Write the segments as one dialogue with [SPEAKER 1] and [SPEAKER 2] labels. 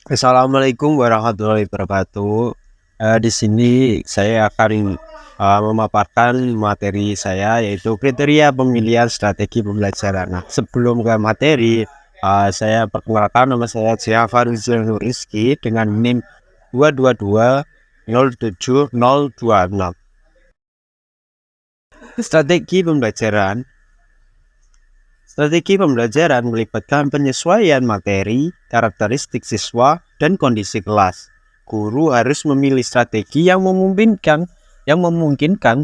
[SPEAKER 1] Assalamualaikum warahmatullahi wabarakatuh. Di sini saya akan memaparkan materi saya, yaitu kriteria pemilihan strategi pembelajaran. Nah, sebelum ke materi, saya perkenalkan, nama saya Jafar Rizal Rizky dengan NIM 222 07026. Strategi pembelajaran. Strategi pembelajaran melibatkan penyesuaian materi, karakteristik siswa, dan kondisi kelas. Guru harus memilih strategi yang memungkinkan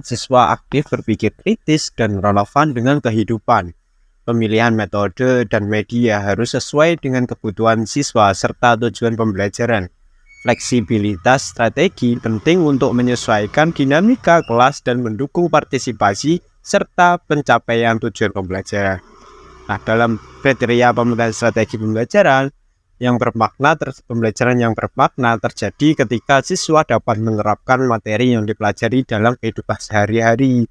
[SPEAKER 1] siswa aktif berpikir kritis dan relevan dengan kehidupan. Pemilihan metode dan media harus sesuai dengan kebutuhan siswa serta tujuan pembelajaran. Fleksibilitas strategi penting untuk menyesuaikan dinamika kelas dan mendukung partisipasi serta pencapaian tujuan pembelajaran. Nah, dalam kriteria pemilihan strategi pembelajaran yang bermakna terjadi ketika siswa dapat menerapkan materi yang dipelajari dalam kehidupan sehari-hari.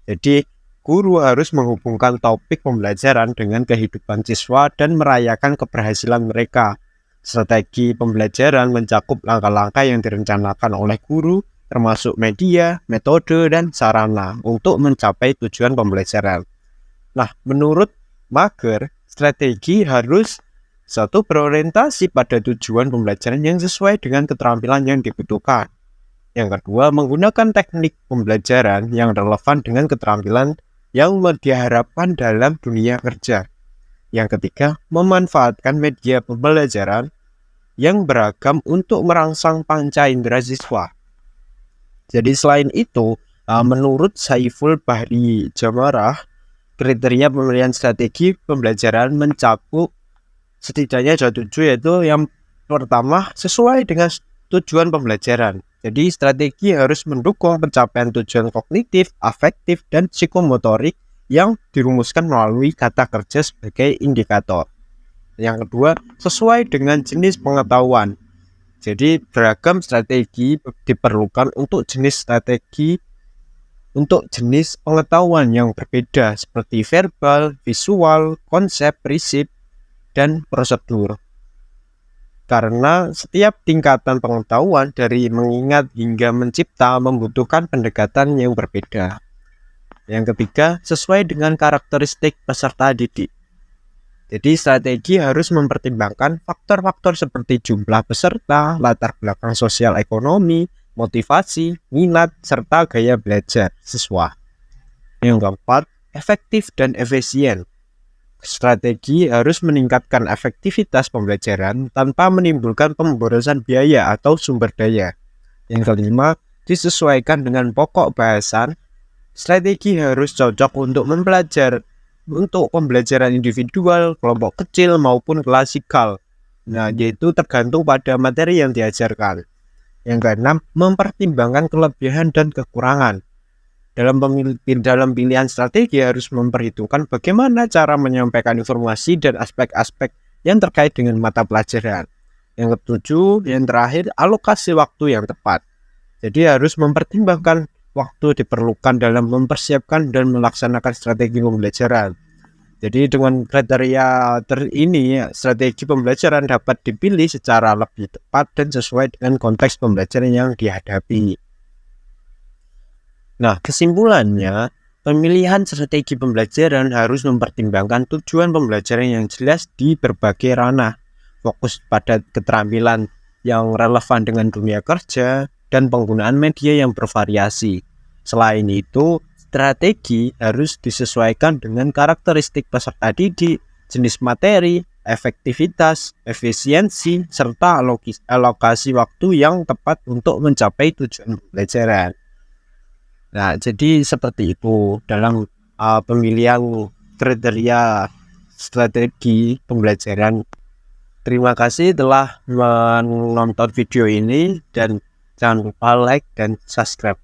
[SPEAKER 1] Jadi, guru harus menghubungkan topik pembelajaran dengan kehidupan siswa dan merayakan keberhasilan mereka. Strategi pembelajaran mencakup langkah-langkah yang direncanakan oleh guru, termasuk media, metode, dan sarana untuk mencapai tujuan pembelajaran. Nah, menurut Mager, strategi harus satu berorientasi pada tujuan pembelajaran yang sesuai dengan keterampilan yang dibutuhkan. Yang kedua, menggunakan teknik pembelajaran yang relevan dengan keterampilan yang diharapkan dalam dunia kerja. Yang ketiga, memanfaatkan media pembelajaran yang beragam untuk merangsang panca indera siswa. Jadi selain itu, menurut Saiful Bahri Jamarah, kriteria pemilihan strategi pembelajaran mencakup setidaknya ada 7, yaitu yang pertama sesuai dengan tujuan pembelajaran. Jadi strategi harus mendukung pencapaian tujuan kognitif, afektif, dan psikomotorik yang dirumuskan melalui kata kerja sebagai indikator. Yang kedua, sesuai dengan jenis pengetahuan. Jadi beragam strategi diperlukan untuk jenis pengetahuan yang berbeda seperti verbal, visual, konsep, prinsip, dan prosedur. Karena setiap tingkatan pengetahuan dari mengingat hingga mencipta membutuhkan pendekatan yang berbeda. Yang ketiga, sesuai dengan karakteristik peserta didik. Jadi strategi harus mempertimbangkan faktor-faktor seperti jumlah peserta, latar belakang sosial ekonomi, motivasi, minat, serta gaya belajar siswa. Yang keempat, efektif dan efisien. Strategi harus meningkatkan efektivitas pembelajaran tanpa menimbulkan pemborosan biaya atau sumber daya. Yang kelima, disesuaikan dengan pokok bahasan. Strategi harus cocok untuk pembelajaran individual, kelompok kecil maupun klasikal. Nah, yaitu tergantung pada materi yang diajarkan. Yang keenam, mempertimbangkan kelebihan dan kekurangan. Dalam pilihan strategi harus memperhitungkan bagaimana cara menyampaikan informasi dan aspek-aspek yang terkait dengan mata pelajaran. Yang ketujuh, yang terakhir, alokasi waktu yang tepat. Jadi harus mempertimbangkan waktu diperlukan dalam mempersiapkan dan melaksanakan strategi pembelajaran. Jadi dengan kriteria ini, strategi pembelajaran dapat dipilih secara lebih tepat dan sesuai dengan konteks pembelajaran yang dihadapi. Nah, kesimpulannya, pemilihan strategi pembelajaran harus mempertimbangkan tujuan pembelajaran yang jelas di berbagai ranah, fokus pada keterampilan yang relevan dengan dunia kerja, dan penggunaan media yang bervariasi. Selain itu, strategi harus disesuaikan dengan karakteristik peserta didik, jenis materi, efektivitas, efisiensi, serta alokasi waktu yang tepat untuk mencapai tujuan pembelajaran. Nah, jadi seperti itu dalam pemilihan kriteria strategi pembelajaran. Terima kasih telah menonton video ini dan jangan lupa like dan subscribe.